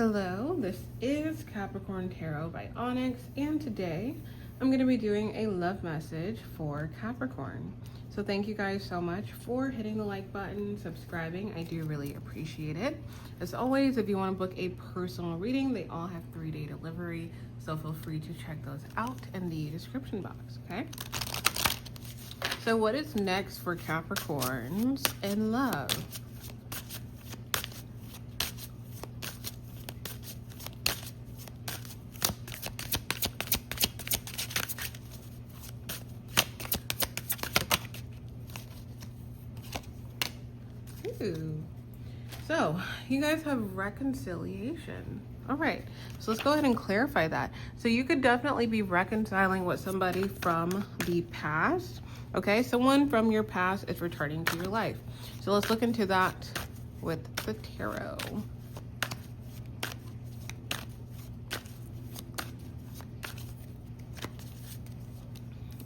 Hello, this is Capricorn Tarot by Onyx, and today I'm going to be doing a love message for Capricorn. So thank you guys so much for hitting the like button, subscribing. I do really appreciate it. As always, if you want to book a personal reading, they all have 3-day delivery, so feel free to check those out in the description box, okay? So what is next for Capricorns in love? Ooh. So you guys have reconciliation. All right, so let's go ahead and clarify that. So you could definitely be reconciling with somebody from the past. Okay, someone from your past is returning to your life. So let's look into that with the tarot.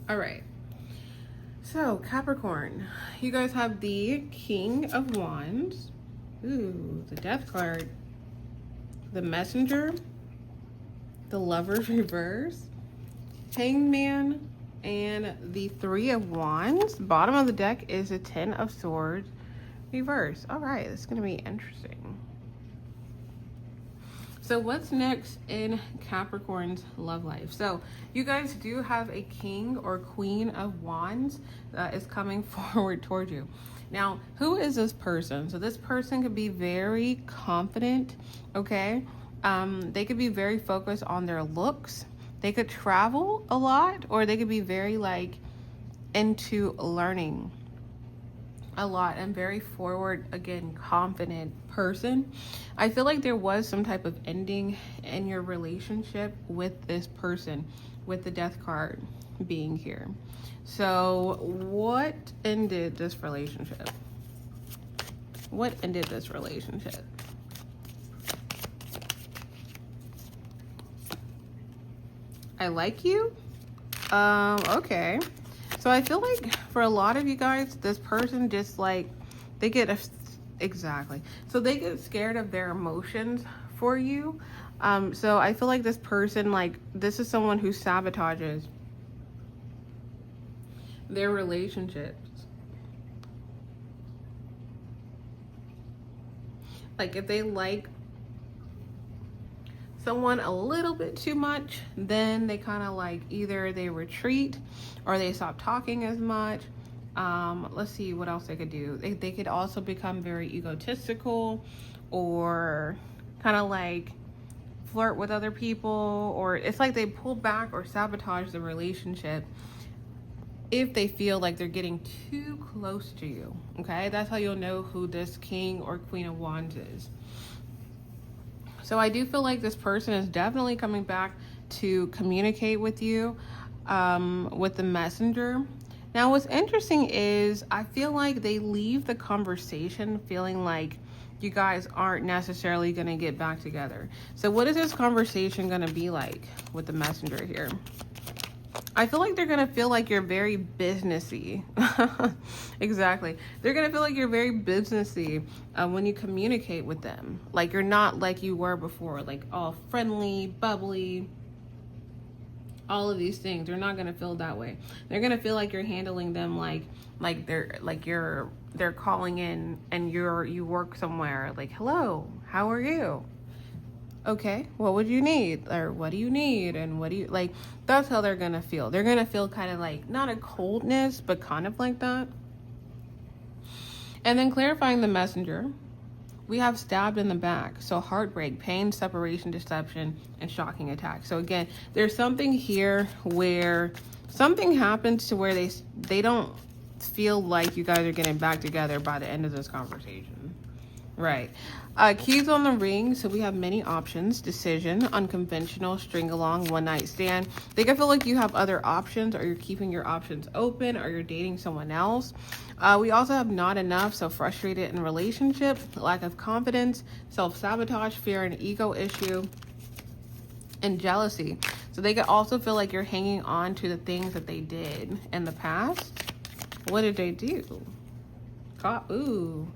All right. So, Capricorn, you guys have the King of Wands. Ooh, the Death card. The Messenger. The Lover's reverse. Hanged Man. And the Three of Wands. Bottom of the deck is a Ten of Swords reverse. All right, this is going to be interesting. So what's next in Capricorn's love life? So you guys do have a King or Queen of Wands that is coming forward toward you. Now, who is this person? So this person could be very confident, okay? They could be very focused on their looks. They could travel a lot, or they could be very like into learning a lot and very forward, again, confident person. I feel like there was some type of ending in your relationship with this person, with the Death card being here. So what ended this relationship? What ended this relationship? I like you? Okay. So I feel like for a lot of you guys, this person just like, they get, exactly. So they get scared of their emotions for you. So I feel like this person, like, this is someone who sabotages their relationships. Like if they like someone a little bit too much, then they kind of like either they retreat or they stop talking as much. Let's see what else they could do. They could also become very egotistical, or kind of like flirt with other people, or it's like they pull back or sabotage the relationship if they feel like they're getting too close to you. Okay, that's how you'll know who this King or Queen of Wands is. So I do feel like this person is definitely coming back to communicate with you with the Messenger. Now, what's interesting is I feel like they leave the conversation feeling like you guys aren't necessarily going to get back together. So what is this conversation going to be like with the Messenger here? I feel like they're going to feel like you're very businessy. Exactly. They're going to feel like you're very businessy when you communicate with them. Like you're not like you were before, like all friendly, bubbly, all of these things. They're not going to feel that way. They're going to feel like you're handling them like they're calling in and you work somewhere, like, hello, how are you? Okay, what would you need? Or what do you need? And what do you like? That's how they're gonna feel. They're gonna feel kind of like not a coldness, but kind of like that. And then clarifying the Messenger, we have stabbed in the back. So heartbreak, pain, separation, deception, and shocking attack. So again, there's something here where something happens to where they don't feel like you guys are getting back together by the end of this conversation. Right. Keys on the ring. So we have many options: decision, unconventional, string along, one night stand. They can feel like you have other options, or you're keeping your options open, or you're dating someone else. We also have not enough. So frustrated in relationship, lack of confidence, self-sabotage, fear and ego issue, and jealousy. So they could also feel like you're hanging on to the things that they did in the past. What did they do? Ooh.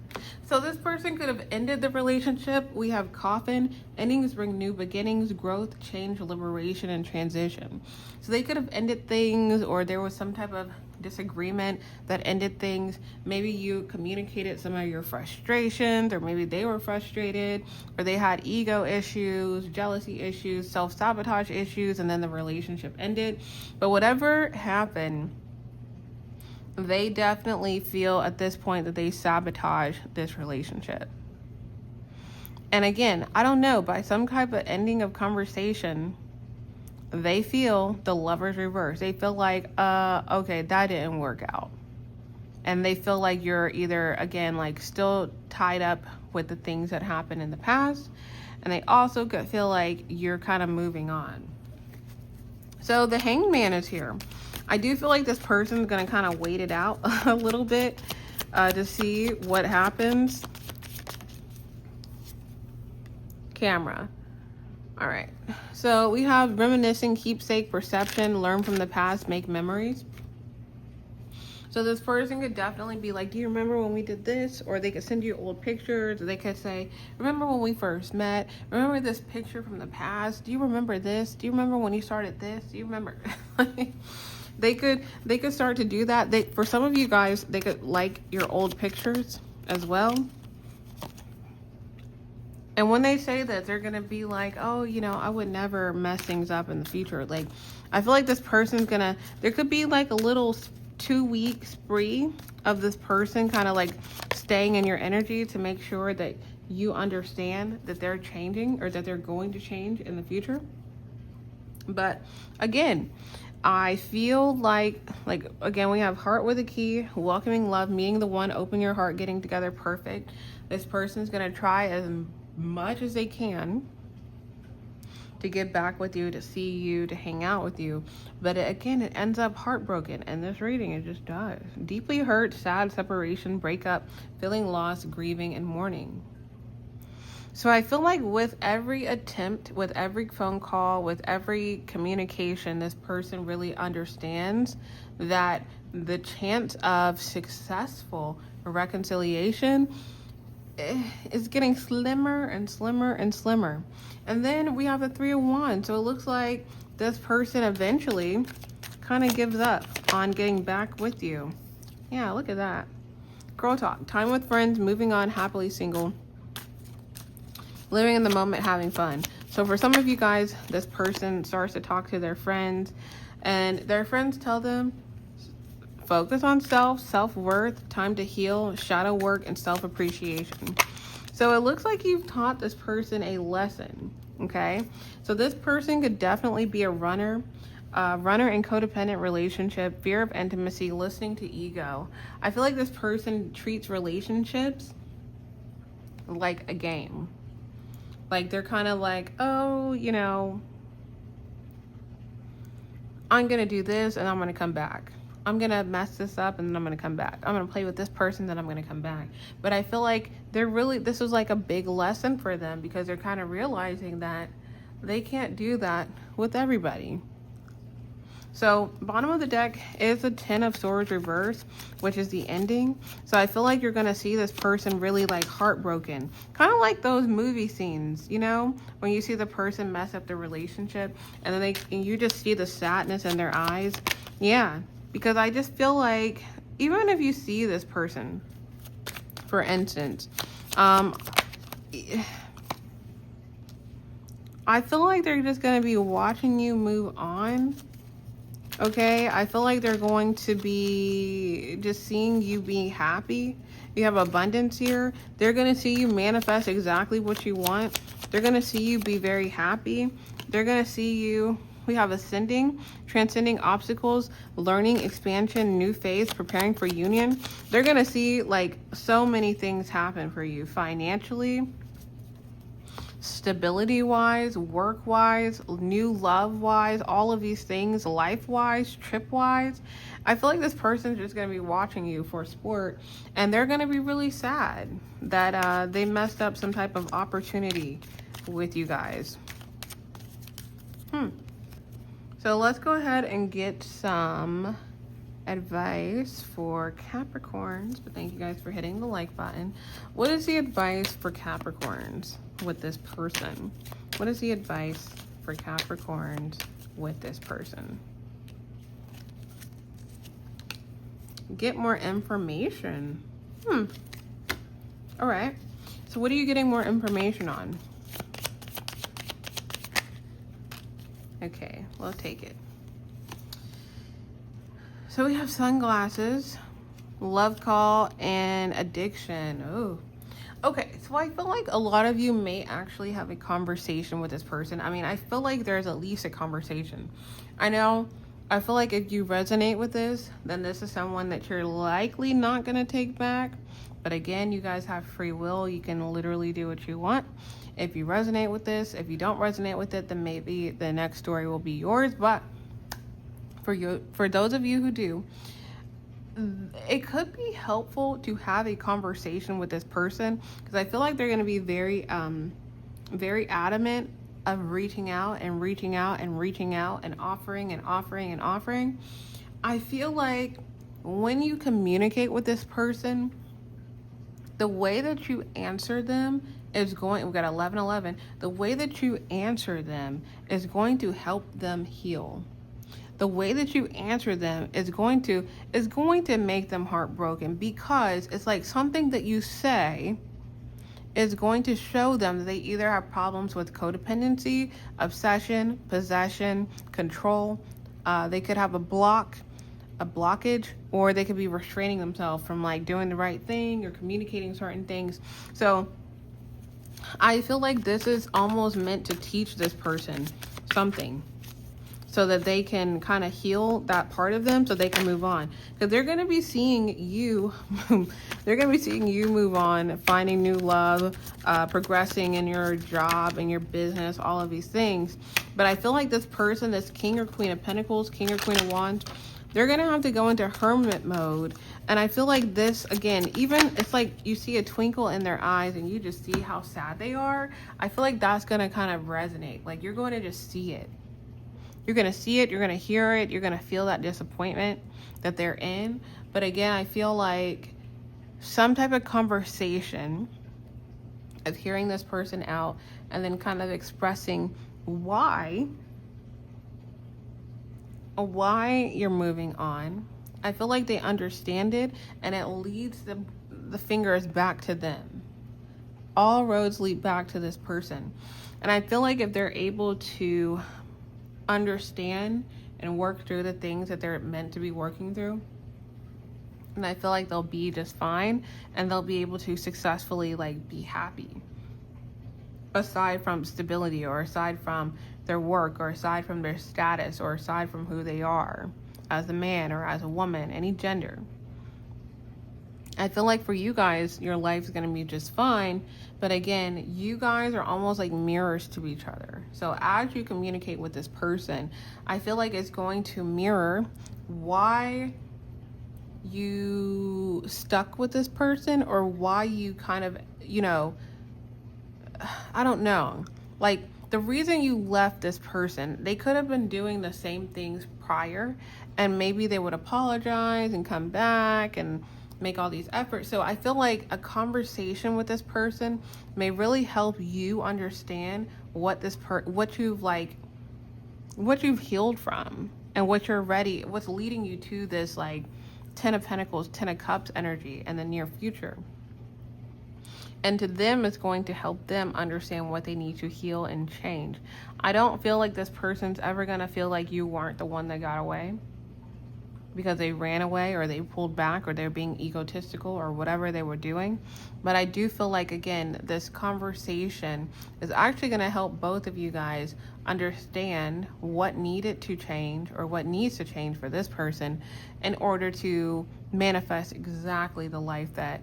So this person could have ended the relationship. We have coffin. Endings bring new beginnings, growth, change, liberation, and transition. So they could have ended things, or there was some type of disagreement that ended things. Maybe you communicated some of your frustrations, or maybe they were frustrated, or they had ego issues, jealousy issues, self-sabotage issues, and then the relationship ended. But whatever happened, they definitely feel at this point that they sabotage this relationship. And again, I don't know, by some type of ending of conversation, they feel the Lover's reverse. They feel like, okay, that didn't work out. And they feel like you're either, again, like still tied up with the things that happened in the past. And they also could feel like you're kind of moving on. So the Hanged Man is here. I do feel like this person's going to kind of wait it out a little bit to see what happens. Camera. All right. So we have reminiscing, keepsake, perception, learn from the past, make memories. So this person could definitely be like, do you remember when we did this? Or they could send you old pictures. Or they could say, remember when we first met? Remember this picture from the past? Do you remember this? Do you remember when you started this? Do you remember? They could start to do that. For some of you guys, they could like your old pictures as well. And when they say that, they're going to be like, oh, you know, I would never mess things up in the future. Like, I feel like this person's going to, there could be like a little 2-week spree of this person kind of like staying in your energy to make sure that you understand that they're changing, or that they're going to change in the future. But again, I feel like again, we have heart with a key, welcoming love, meeting the one, open your heart, getting together, perfect. This person's going to try as much as they can to get back with you, to see you, to hang out with you. But again, it ends up heartbroken. And this reading, it just does. Deeply hurt, sad, separation, breakup, feeling lost, grieving, and mourning. So I feel like with every attempt, with every phone call, with every communication, this person really understands that the chance of successful reconciliation is getting slimmer and slimmer and slimmer. And then we have the 3 of Wands. So it looks like this person eventually kind of gives up on getting back with you. Yeah, look at that. Girl talk. Time with friends, moving on, happily single. Living in the moment, having fun. So for some of you guys, this person starts to talk to their friends, and their friends tell them, focus on self-worth, time to heal, shadow work, and self-appreciation. So it looks like you've taught this person a lesson, okay? So this person could definitely be a runner in codependent relationship, fear of intimacy, listening to ego. I feel like this person treats relationships like a game. Like they're kind of like, oh, you know, I'm going to do this and I'm going to come back. I'm going to mess this up and then I'm going to come back. I'm going to play with this person, then I'm going to come back. But I feel like this was like a big lesson for them, because they're kind of realizing that they can't do that with everybody. So bottom of the deck is a 10 of Swords reverse, which is the ending. So I feel like you're going to see this person really like heartbroken. Kind of like those movie scenes, you know, when you see the person mess up the relationship and then you just see the sadness in their eyes. Yeah, because I just feel like even if you see this person, for instance, I feel like they're just going to be watching you move on. Okay, I feel like they're going to be just seeing you be happy. You have abundance here. They're going to see you manifest exactly what you want. They're going to see you be very happy. They're going to see you, we have ascending, transcending obstacles, learning, expansion, new phase, preparing for union. They're going to see like so many things happen for you financially, stability wise, work wise, new love wise, all of these things, life wise, trip wise. I feel like this person's just going to be watching you for sport, and they're going to be really sad that they messed up some type of opportunity with you guys. So let's go ahead and get some advice for Capricorns, but thank you guys for hitting the like button. What is the advice for Capricorns with this person? What is the advice for Capricorns with this person? Get more information. All right. So what are you getting more information on? Okay, we'll take it. So we have sunglasses, love call, and addiction. Oh, okay. So I feel like a lot of you may actually have a conversation with this person. I mean, I feel like there's at least a conversation. I feel like if you resonate with this, then this is someone that you're likely not going to take back. But again, you guys have free will. You can literally do what you want. If you resonate with this, if you don't resonate with it, then maybe the next story will be yours. But for those of you who do, it could be helpful to have a conversation with this person, because I feel like they're going to be very adamant of reaching out and reaching out and reaching out and offering and offering and offering. I feel like when you communicate with this person, the way that you answer them is going, we got 1111, the way that you answer them is going to help them heal. The way that you answer them is going to make them heartbroken, because it's like something that you say is going to show them that they either have problems with codependency, obsession, possession, control. They could have a blockage, or they could be restraining themselves from like doing the right thing or communicating certain things. So I feel like this is almost meant to teach this person something, so that they can kind of heal that part of them, so they can move on. Because they're going to be seeing you, move on, finding new love, progressing in your job and your business, all of these things. But I feel like this person, this King or Queen of Pentacles, King or Queen of Wands, they're going to have to go into hermit mode. And I feel like this, again, even it's like you see a twinkle in their eyes and you just see how sad they are. I feel like that's going to kind of resonate. Like you're going to just see it. You're going to see it, you're going to hear it, you're going to feel that disappointment that they're in. But again, I feel like some type of conversation of hearing this person out and then kind of expressing why you're moving on. I feel like they understand it, and it leads the fingers back to them. All roads lead back to this person. And I feel like if they're able to understand and work through the things that they're meant to be working through, and I feel like they'll be just fine, and they'll be able to successfully like be happy, aside from stability, or aside from their work, or aside from their status, or aside from who they are as a man or as a woman, any gender. I feel like for you guys, your life's going to be just fine. But again, you guys are almost like mirrors to each other. So as you communicate with this person, I feel like it's going to mirror why you stuck with this person, or why you kind of, I don't know. Like the reason you left this person, they could have been doing the same things prior, and maybe they would apologize and come back and make all these efforts. So I feel like a conversation with this person may really help you understand what you've healed from, and what's leading you to this like 10 of Pentacles, 10 of Cups energy in the near future. And to them, it's going to help them understand what they need to heal and change. I don't feel like this person's ever going to feel like you weren't the one that got away, because they ran away, or they pulled back, or they're being egotistical, or whatever they were doing. But I do feel like, again, this conversation is actually going to help both of you guys understand what needed to change, or what needs to change for this person, in order to manifest exactly the life that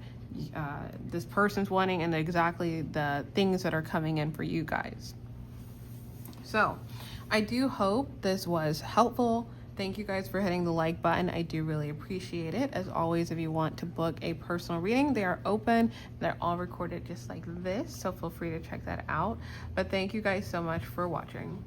this person's wanting, and exactly the things that are coming in for you guys. So I do hope this was helpful. Thank you guys for hitting the like button. I do really appreciate it. As always, if you want to book a personal reading, they are open. They're all recorded just like this, so feel free to check that out. But thank you guys so much for watching.